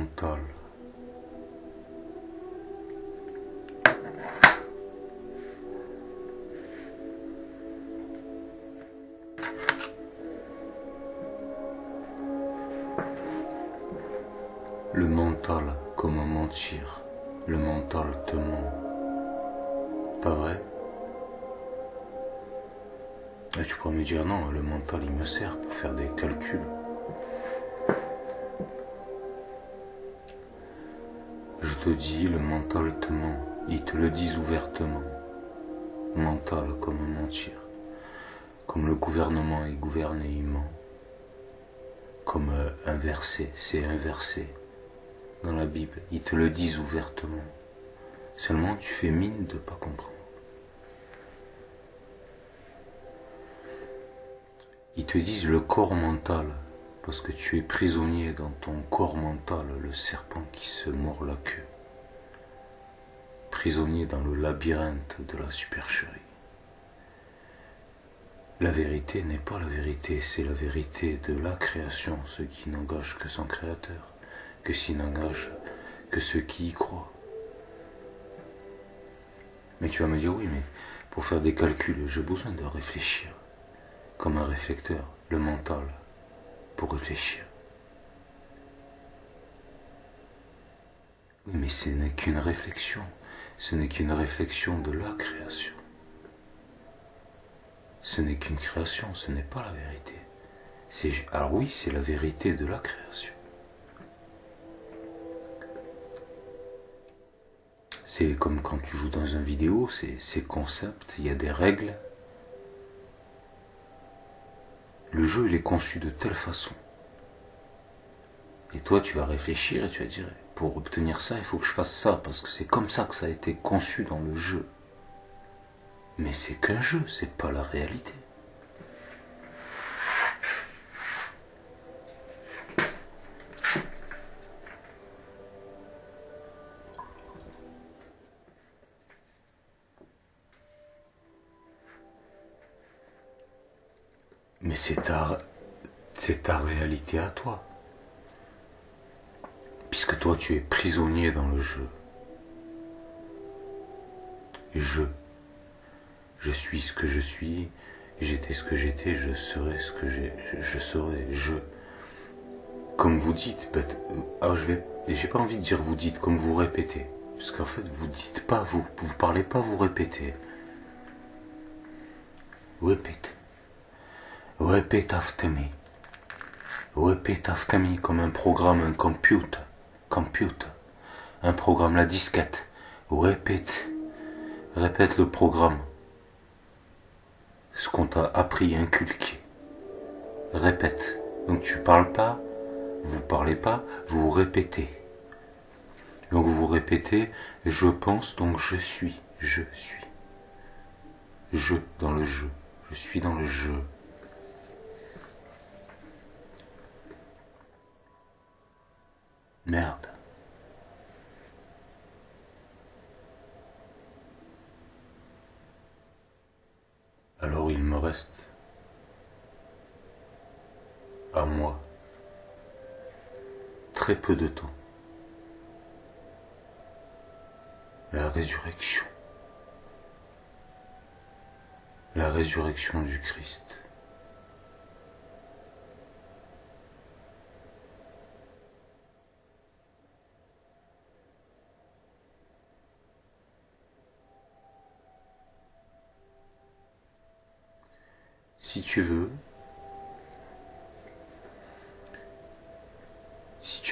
mental. Le mental, comment mentir? Le mental te ment. Pas vrai? Et tu pourrais me dire non, le mental il me sert pour faire des calculs. Je te dis, le mental te ment. Ils te le disent ouvertement. Mental, comment mentir? Comme le gouvernement il gouverne et il ment. Comme inversé, c'est inversé. Dans la Bible, ils te le disent ouvertement. Seulement tu fais mine de pas comprendre. Ils te disent le corps mental, parce que tu es prisonnier dans ton corps mental, le serpent qui se mord la queue. Prisonnier dans le labyrinthe de la supercherie. La vérité n'est pas la vérité, c'est la vérité de la création, ce qui n'engage que son créateur, que s'il n'engage que ceux qui y croient. Mais tu vas me dire oui, mais pour faire des calculs, j'ai besoin de réfléchir, comme un réflecteur, le mental, pour réfléchir. Oui, mais ce n'est qu'une réflexion, ce n'est qu'une réflexion de la création. Ce n'est qu'une création, ce n'est pas la vérité. Alors oui, c'est la vérité de la création. C'est comme quand tu joues dans une vidéo, c'est concept, il y a des règles. Le jeu, il est conçu de telle façon. Et toi, tu vas réfléchir et tu vas dire, pour obtenir ça, il faut que je fasse ça, parce que c'est comme ça que ça a été conçu dans le jeu. Mais c'est qu'un jeu, c'est pas la réalité. Mais c'est ta réalité à toi. Puisque toi, tu es prisonnier dans le jeu. Je suis ce que je suis, j'étais ce que j'étais, je serai ce que je serai, Comme vous dites, alors j'ai pas envie de dire vous dites, comme vous répétez. Parce qu'en fait, vous dites pas, vous parlez pas, vous répétez. Repeat. Repeat after me. Repeat after me comme un programme, un computer. Un programme, la disquette. Repeat. Répète le programme. Ce qu'on t'a appris, inculqué. Répète. Donc tu parles pas, vous parlez pas, vous répétez. Donc vous répétez, je pense, donc je suis. Je suis. Je dans le jeu. Je suis dans le jeu. Merde. Alors il me reste à moi très peu de temps. La résurrection. La résurrection du Christ. Si tu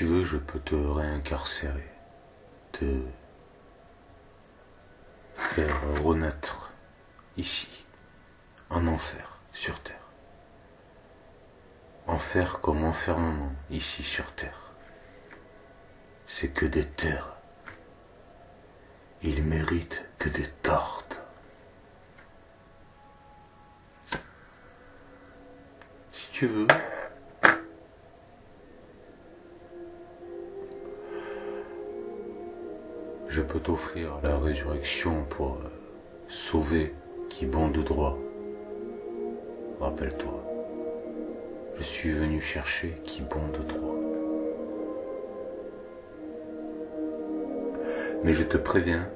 veux, je peux te réincarcérer, te faire renaître ici, en enfer, sur terre. Enfer comme enfermement, ici sur terre. C'est que des terres. Il mérite que des tartes. Si tu veux, je peux t'offrir la résurrection pour sauver qui bon de droit. Rappelle-toi, je suis venu chercher qui bon de droit. Mais je te préviens,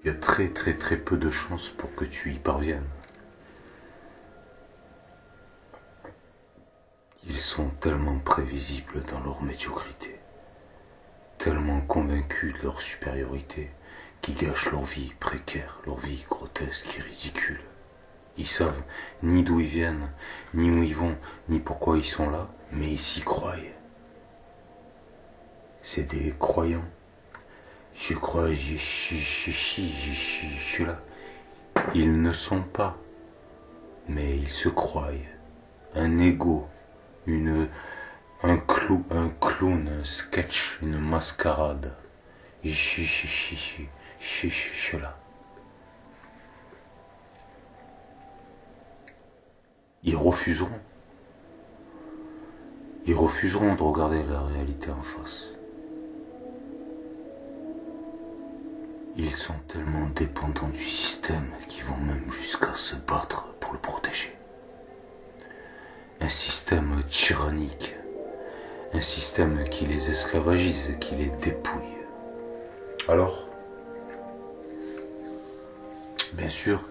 il y a très très très peu de chances pour que tu y parviennes. Ils sont tellement prévisibles dans leur médiocrité, tellement convaincus de leur supériorité, qu'ils gâchent leur vie précaire, leur vie grotesque et ridicule. Ils savent ni d'où ils viennent, ni où ils vont, ni pourquoi ils sont là, mais ils s'y croient. C'est des croyants. Je crois, je suis là. Ils ne sont pas, mais ils se croient. Un ego, un clown, un sketch, une mascarade. Je suis là. Ils refuseront de regarder la réalité en face. Ils sont tellement dépendants du système qu'ils vont même jusqu'à se battre pour le protéger. Un système tyrannique, un système qui les esclavagise, qui les dépouille. Alors, bien sûr,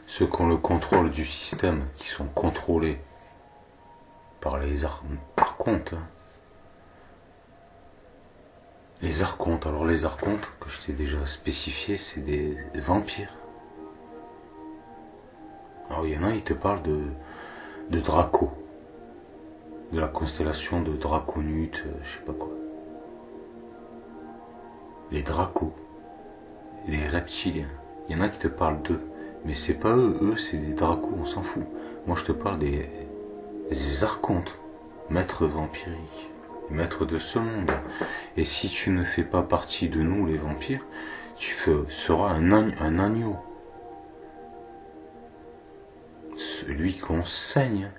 ceux qui ont le contrôle du système, qui sont contrôlés par les archontes, les archontes, alors les archontes, que je t'ai déjà spécifié, c'est des vampires. Alors il y en a, ils te parlent de Draco, de la constellation de Draconute, je sais pas quoi. Les Dracos, les reptiliens, il y en a qui te parlent d'eux, mais c'est pas eux c'est des Dracos, on s'en fout. Moi je te parle des archontes, maîtres vampiriques, maîtres de ce monde. Et si tu ne fais pas partie de nous les vampires, tu seras un agneau. Celui qu'on saigne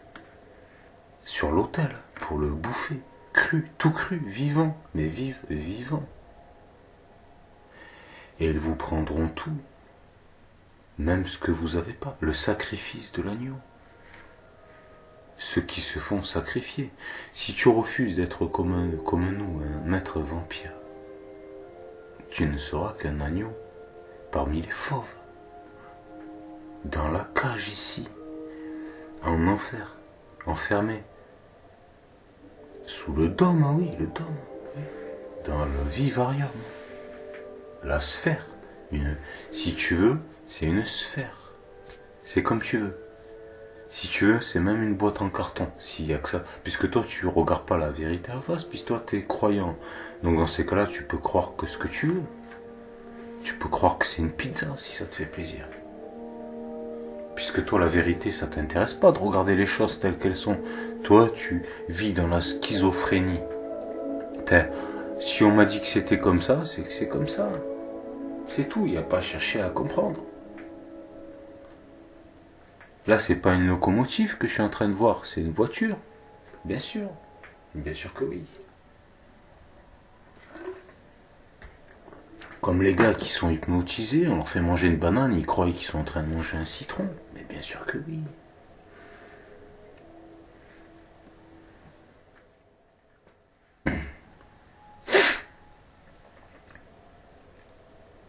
sur l'autel pour le bouffer, cru, tout cru, vivant, mais vivant. Et ils vous prendront tout, même ce que vous n'avez pas, le sacrifice de l'agneau. Ceux qui se font sacrifier. Si tu refuses d'être comme nous, un maître vampire, tu ne seras qu'un agneau parmi les fauves, dans la cage ici, en enfer, enfermé, sous le dôme, ah oui, le dôme, oui. Dans le vivarium, la sphère, si tu veux, c'est une sphère, c'est comme tu veux. Si tu veux, c'est même une boîte en carton, s'il y a que ça. Puisque toi, tu regardes pas la vérité en face, puisque toi, tu es croyant. Donc dans ces cas-là, tu peux croire que ce que tu veux. Tu peux croire que c'est une pizza, si ça te fait plaisir. Puisque toi, la vérité, ça t'intéresse pas de regarder les choses telles qu'elles sont. Toi, tu vis dans la schizophrénie. Si on m'a dit que c'était comme ça, c'est que c'est comme ça. C'est tout, il n'y a pas à chercher à comprendre. Là, c'est pas une locomotive que je suis en train de voir, c'est une voiture. Bien sûr que oui. Comme les gars qui sont hypnotisés, on leur fait manger une banane, ils croient qu'ils sont en train de manger un citron. Mais bien sûr que oui.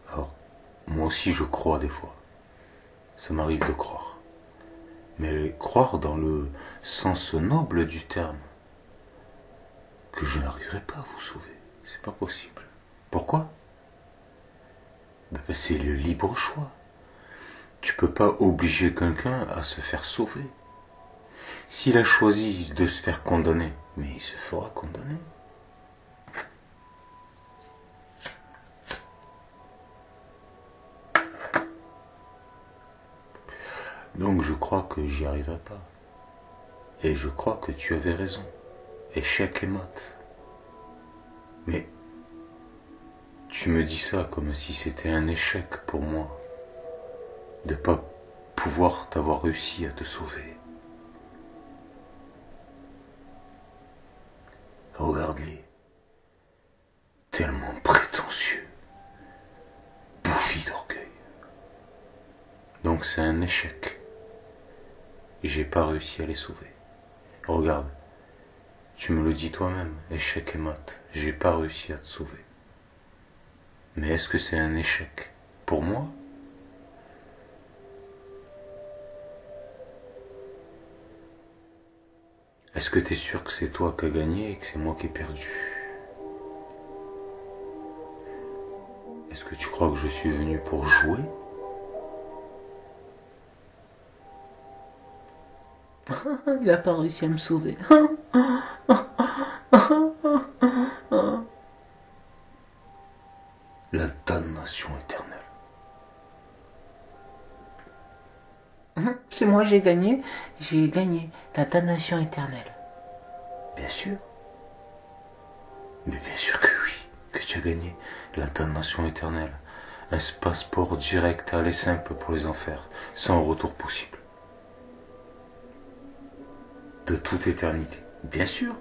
Alors, moi aussi je crois des fois. Ça m'arrive de croire. Mais croire dans le sens noble du terme, que je n'arriverai pas à vous sauver. C'est pas possible. Pourquoi ? C'est le libre choix. Tu peux pas obliger quelqu'un à se faire sauver. S'il a choisi de se faire condamner, mais il se fera condamner. Donc je crois que j'y arriverai pas. Et je crois que tu avais raison. Échec et mat. Mais tu me dis ça comme si c'était un échec pour moi de pas pouvoir t'avoir réussi à te sauver. Regarde-les. Tellement prétentieux. Bouffi d'orgueil. Donc c'est un échec. Et j'ai pas réussi à les sauver. Regarde. Tu me le dis toi-même, échec et mat, j'ai pas réussi à te sauver. Mais est-ce que c'est un échec pour moi? Est-ce que t'es sûr que c'est toi qui as gagné et que c'est moi qui ai perdu? Est-ce que tu crois que je suis venu pour jouer? Il a pas réussi à me sauver. La damnation éternelle. C'est moi, j'ai gagné. J'ai gagné la damnation éternelle. Bien sûr. Mais bien sûr que oui, que tu as gagné la damnation éternelle. Un passeport direct à aller simple pour les enfers, sans retour possible. De toute éternité. Bien sûr.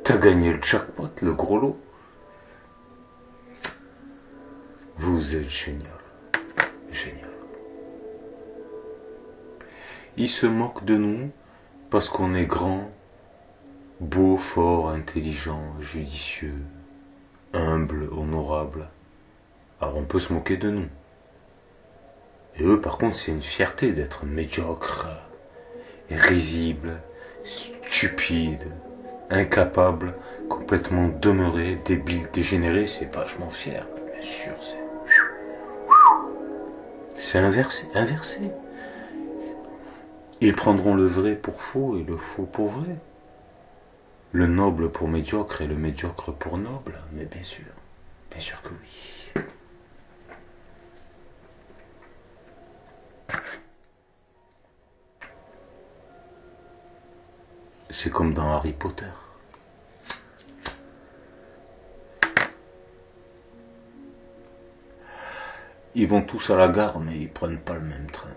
T'as gagné le jackpot, le gros lot. Vous êtes génial. Génial. Ils se moquent de nous parce qu'on est grand, beau, fort, intelligent, judicieux, humble, honorable. Alors on peut se moquer de nous. Et eux, par contre, c'est une fierté d'être médiocre, risible, stupide, incapable, complètement demeuré, débile, dégénéré. C'est vachement fier. Bien sûr, c'est inversé, inversé. Ils prendront le vrai pour faux et le faux pour vrai. Le noble pour médiocre et le médiocre pour noble. Mais bien sûr que oui. C'est comme dans Harry Potter. Ils vont tous à la gare, mais ils prennent pas le même train.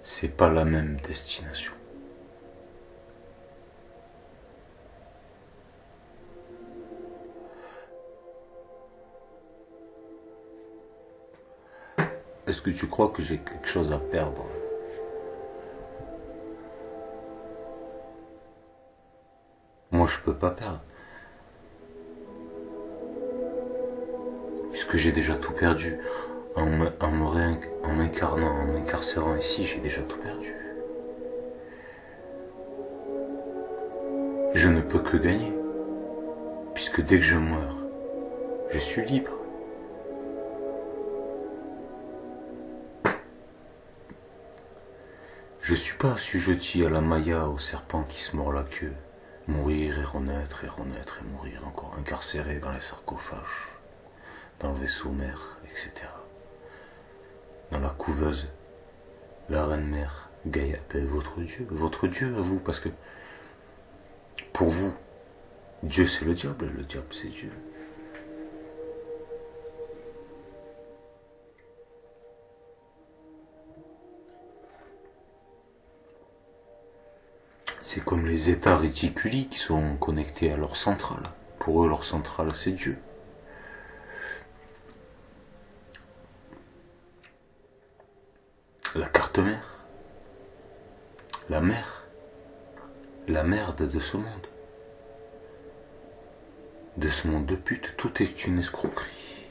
C'est pas la même destination. Est-ce que tu crois que j'ai quelque chose à perdre? Moi, je peux pas perdre. Puisque j'ai déjà tout perdu. En m'incarnant, en m'incarcérant ici, j'ai déjà tout perdu. Je ne peux que gagner. Puisque dès que je meurs, je suis libre. Je suis pas assujetti à la Maya, au serpent qui se mord la queue. Mourir et renaître et renaître et mourir encore, incarcéré dans les sarcophages, dans le vaisseau mère, etc. Dans la couveuse, la reine mère, Gaïa, votre Dieu à vous, parce que pour vous, Dieu c'est le diable c'est Dieu. C'est comme les états réticulis qui sont connectés à leur centrale. Pour eux, leur centrale, c'est Dieu. La carte mère. La mère. La merde de ce monde. De ce monde de pute, tout est une escroquerie.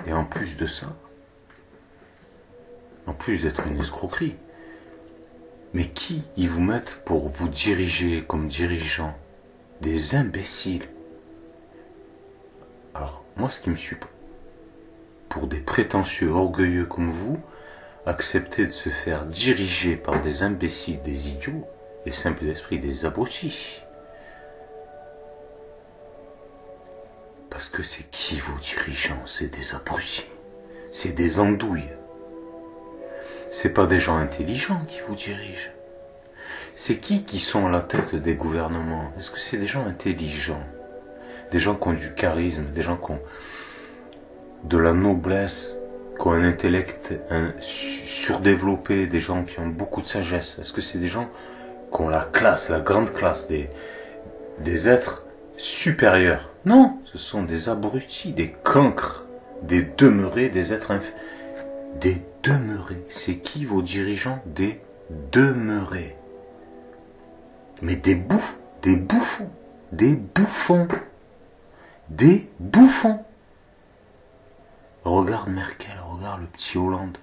Et en plus de ça, en plus d'être une escroquerie, mais qui ils vous mettent pour vous diriger comme dirigeants? Des imbéciles. Alors, moi, ce qui me suit, pour des prétentieux orgueilleux comme vous, accepter de se faire diriger par des imbéciles, des idiots, des simples d'esprit, des abrutis. Parce que c'est qui vos dirigeants? C'est des abrutis. C'est des andouilles. C'est pas des gens intelligents qui vous dirigent. C'est qui sont à la tête des gouvernements? Est-ce que c'est des gens intelligents? Des gens qui ont du charisme, des gens qui ont de la noblesse, qui ont un intellect surdéveloppé, des gens qui ont beaucoup de sagesse? Est-ce que c'est des gens qui ont la classe, la grande classe, des êtres supérieurs? Non, ce sont des abrutis, des cancres, des demeurés, des êtres des demeurés. C'est qui vos dirigeants? Des demeurés. Mais des bouffes, Des bouffons. Des bouffons. Des bouffons. Regarde Merkel, regarde le petit Hollande.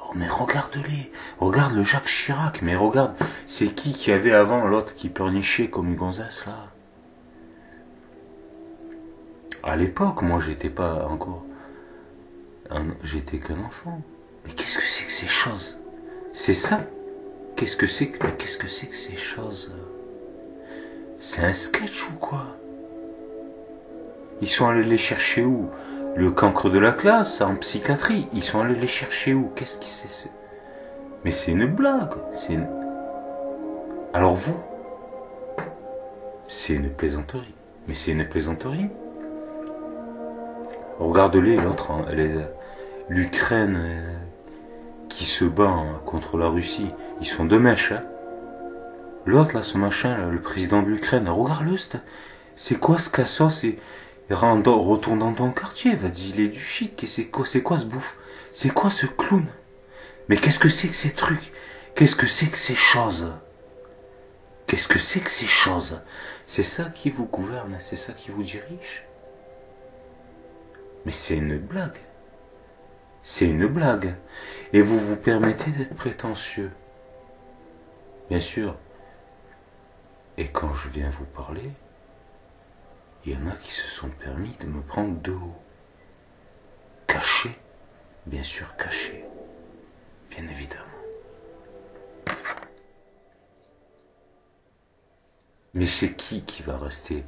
Oh, mais regarde-les. Regarde le Jacques Chirac. Mais regarde, c'est qui avait avant l'autre qui pleurnichait comme une gonzesse là. À l'époque, moi j'étais pas encore... J'étais qu'un enfant. Mais qu'est-ce que c'est que ces choses? C'est ça? Qu'est-ce que c'est que ces choses? C'est un sketch ou quoi? Ils sont allés les chercher où? Le cancre de la classe, en psychiatrie. Ils sont allés les chercher où? Qu'est-ce qui c'est? Mais c'est une blague. Alors vous? C'est une plaisanterie. Mais c'est une plaisanterie. Regarde-les, l'autre, hein, l'Ukraine qui se bat contre la Russie. Ils sont deux mèches, hein. L'autre, là, ce machin, là, le président de l'Ukraine, regarde-le, c'est quoi ce cassos? Retourne dans ton quartier, va dealer du shit. C'est quoi ce bouffe? C'est quoi ce clown? Mais qu'est-ce que c'est que ces trucs? Qu'est-ce que c'est que ces choses? Qu'est-ce que c'est que ces choses? C'est ça qui vous gouverne, c'est ça qui vous dirige? Mais c'est une blague. C'est une blague. Et vous vous permettez d'être prétentieux. Bien sûr. Et quand je viens vous parler, il y en a qui se sont permis de me prendre de haut. Caché. Bien sûr caché. Bien évidemment. Mais c'est qui va rester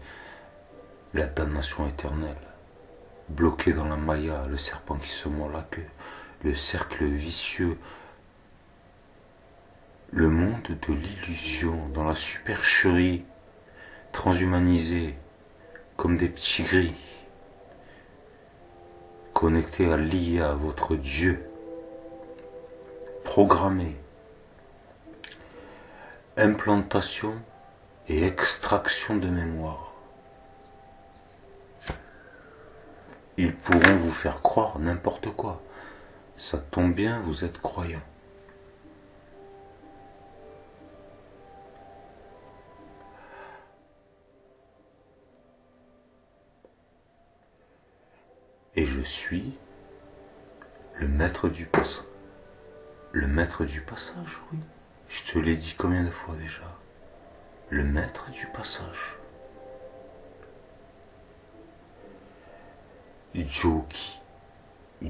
la damnation éternelle? Bloqué dans la Maya, le serpent qui se mord la queue, le cercle vicieux, le monde de l'illusion, dans la supercherie, transhumanisé, comme des petits gris, connectés à l'IA, à votre Dieu, programmé, implantation et extraction de mémoire. Ils pourront vous faire croire n'importe quoi. Ça tombe bien, vous êtes croyants. Et je suis le maître du passage. Le maître du passage, oui. Je te l'ai dit combien de fois déjà? Le maître du passage.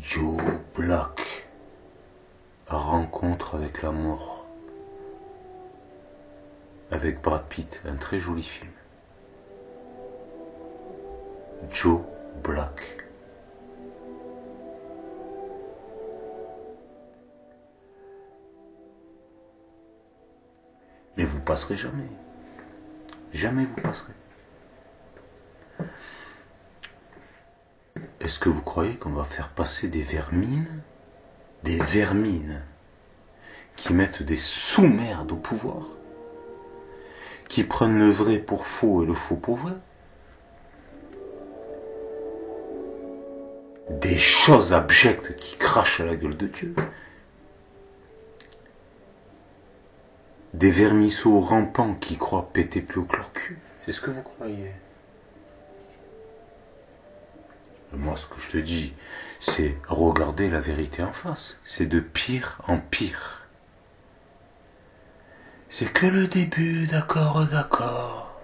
Joe Black, rencontre avec la mort, avec Brad Pitt, un très joli film. Joe Black. Mais vous passerez jamais. Jamais vous passerez. Est-ce que vous croyez qu'on va faire passer des vermines qui mettent des sous-merdes au pouvoir, qui prennent le vrai pour faux et le faux pour vrai, des choses abjectes qui crachent à la gueule de Dieu, des vermisseaux rampants qui croient péter plus haut que leur cul? C'est ce que vous croyez? Moi, ce que je te dis, c'est regarder la vérité en face. C'est de pire en pire. C'est que le début, d'accord, d'accord.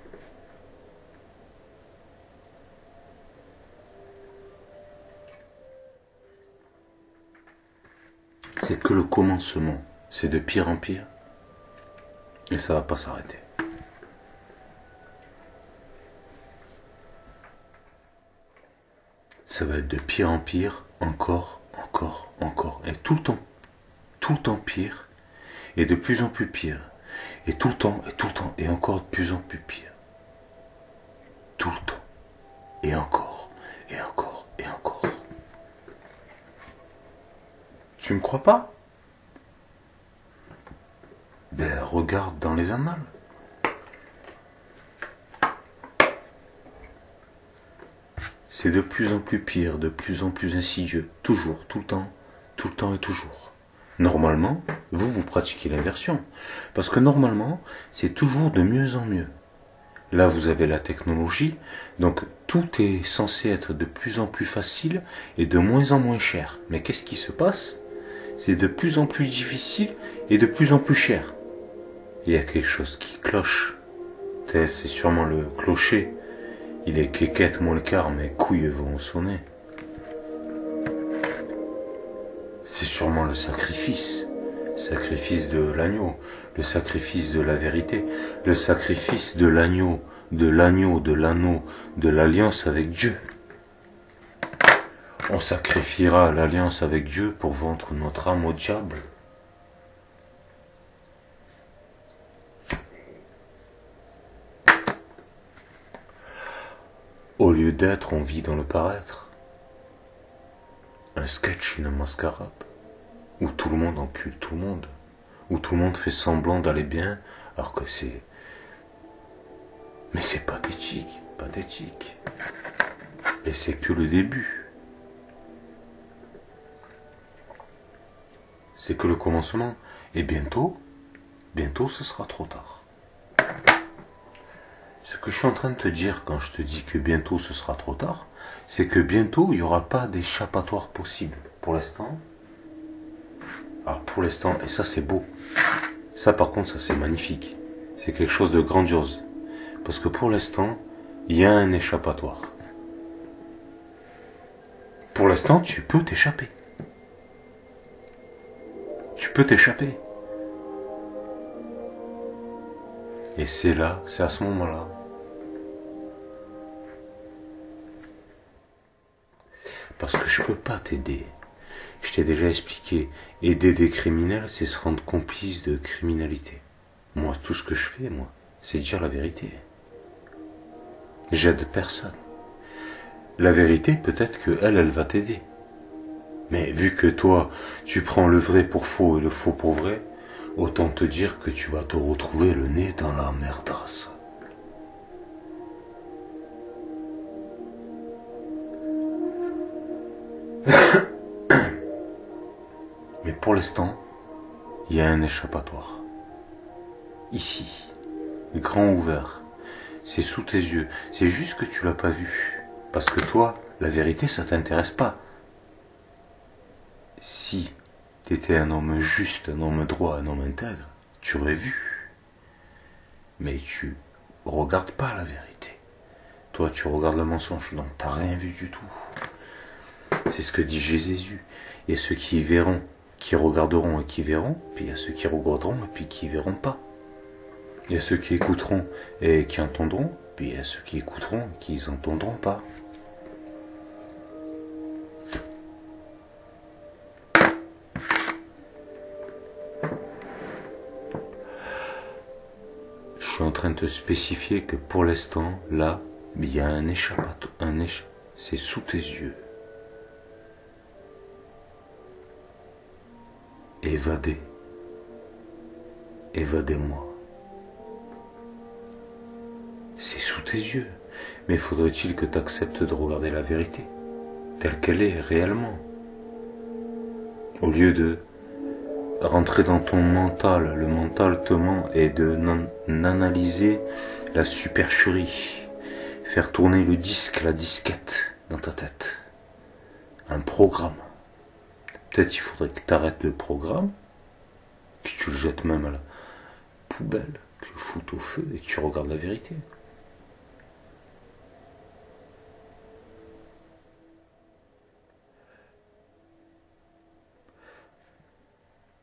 C'est que le commencement. C'est de pire en pire. Et ça va pas s'arrêter. Ça va être de pire en pire, encore. Et tout le temps pire, et de plus en plus pire, et tout le temps, et encore de plus en plus pire. Tout le temps, et encore. Tu me crois pas? Ben, regarde dans les annales. C'est de plus en plus pire, de plus en plus insidieux. Toujours, tout le temps et toujours. Normalement, vous pratiquez l'inversion. Parce que normalement, c'est toujours de mieux en mieux. Là, vous avez la technologie, donc tout est censé être de plus en plus facile et de moins en moins cher. Mais qu'est-ce qui se passe? C'est de plus en plus difficile et de plus en plus cher. Il y a quelque chose qui cloche. C'est sûrement le clocher. Il est quéquette mon le quart, mes couilles vont sonner. C'est sûrement le sacrifice. Sacrifice de l'agneau, le sacrifice de la vérité, le sacrifice de l'agneau, de l'anneau, de l'alliance avec Dieu. On sacrifiera l'alliance avec Dieu pour vendre notre âme au diable. Au lieu d'être, on vit dans le paraître. Un sketch, une mascarade, où tout le monde encule tout le monde, où tout le monde fait semblant d'aller bien, alors que c'est... Mais c'est pathétique, pathétique. Et c'est que le début. C'est que le commencement. Et bientôt ce sera trop tard. Ce que je suis en train de te dire quand je te dis que bientôt ce sera trop tard, c'est que bientôt il n'y aura pas d'échappatoire possible. Pour l'instant, alors pour l'instant, et ça c'est beau, ça par contre ça c'est magnifique, c'est quelque chose de grandiose, parce que pour l'instant, il y a un échappatoire. Pour l'instant, tu peux t'échapper. Tu peux t'échapper. Et c'est là, c'est à ce moment-là. Parce que je peux pas t'aider. Je t'ai déjà expliqué. Aider des criminels, c'est se rendre complice de criminalité. Moi, tout ce que je fais, moi, c'est dire la vérité. J'aide personne. La vérité, peut-être que elle va t'aider. Mais vu que toi, tu prends le vrai pour faux et le faux pour vrai, autant te dire que tu vas te retrouver le nez dans la merdasse. Mais pour l'instant, il y a un échappatoire. Ici, grand ouvert. C'est sous tes yeux. C'est juste que tu l'as pas vu. Parce que toi, la vérité, ça t'intéresse pas. Si t'étais un homme juste, un homme droit, un homme intègre, tu aurais vu. Mais tu regardes pas la vérité. Toi, tu regardes le mensonge, donc t'as rien vu du tout. C'est ce que dit Jésus. Il y a ceux qui verront, qui regarderont et qui verront, puis il y a ceux qui regarderont et puis qui verront pas. Il y a ceux qui écouteront et qui entendront, puis il y a ceux qui écouteront et qui n'entendront pas. Je suis en train de te spécifier que pour l'instant, là, il y a un échappatoire, c'est sous tes yeux. Évadez. Évadez-moi. C'est sous tes yeux. Mais faudrait-il que tu acceptes de regarder la vérité, telle qu'elle est réellement, au lieu de rentrer dans ton mental, le mental te ment, et de n'analyser la supercherie, faire tourner le disque, la disquette dans ta tête. Un programme. Peut-être il faudrait que tu arrêtes le programme, que tu le jettes même à la poubelle, que tu le foutes au feu et que tu regardes la vérité.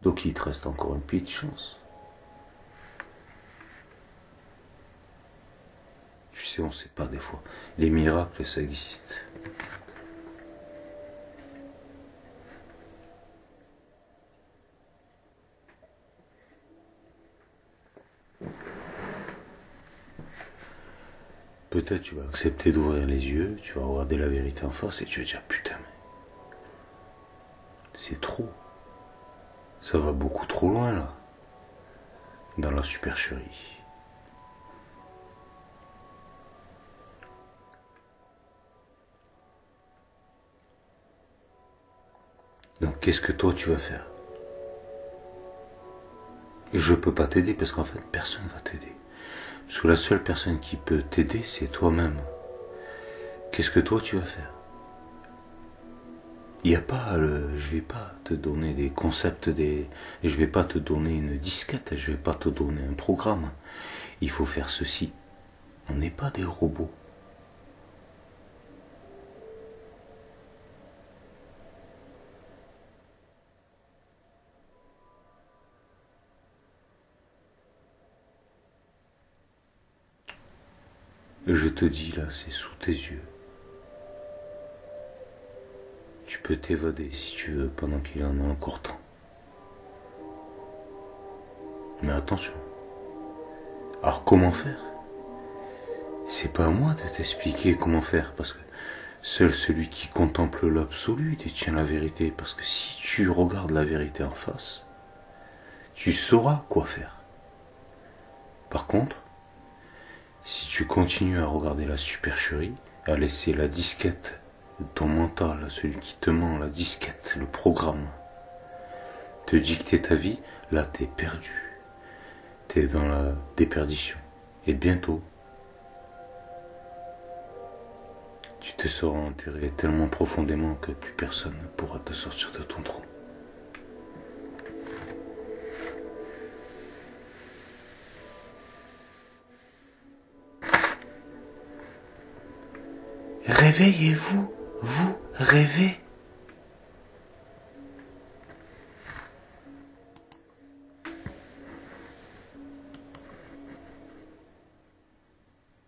Donc il te reste encore une petite chance. Tu sais, on sait pas des fois. Les miracles, ça existe. Peut-être tu vas accepter d'ouvrir les yeux, tu vas regarder la vérité en face et tu vas dire putain, c'est trop. Ça va beaucoup trop loin là, dans la supercherie. Donc qu'est-ce que toi tu vas faire? Et je peux pas t'aider parce qu'en fait, personne va t'aider. Parce que la seule personne qui peut t'aider, c'est toi-même. Qu'est-ce que toi tu vas faire? Il y a pas je vais pas te donner des concepts, je vais pas te donner une disquette, je vais pas te donner un programme. Il faut faire ceci. On n'est pas des robots. Je te dis là, c'est sous tes yeux. Tu peux t'évader si tu veux pendant qu'il en a encore temps. Mais attention. Alors comment faire? C'est pas à moi de t'expliquer comment faire parce que seul celui qui contemple l'absolu détient la vérité. Parce que si tu regardes la vérité en face, tu sauras quoi faire. Par contre, si tu continues à regarder la supercherie, à laisser la disquette de ton mental, celui qui te ment, la disquette, le programme, te dicter ta vie, là t'es perdu. T'es dans la déperdition. Et bientôt, tu te seras enterré tellement profondément que plus personne ne pourra te sortir de ton trou. Réveillez-vous, vous rêvez.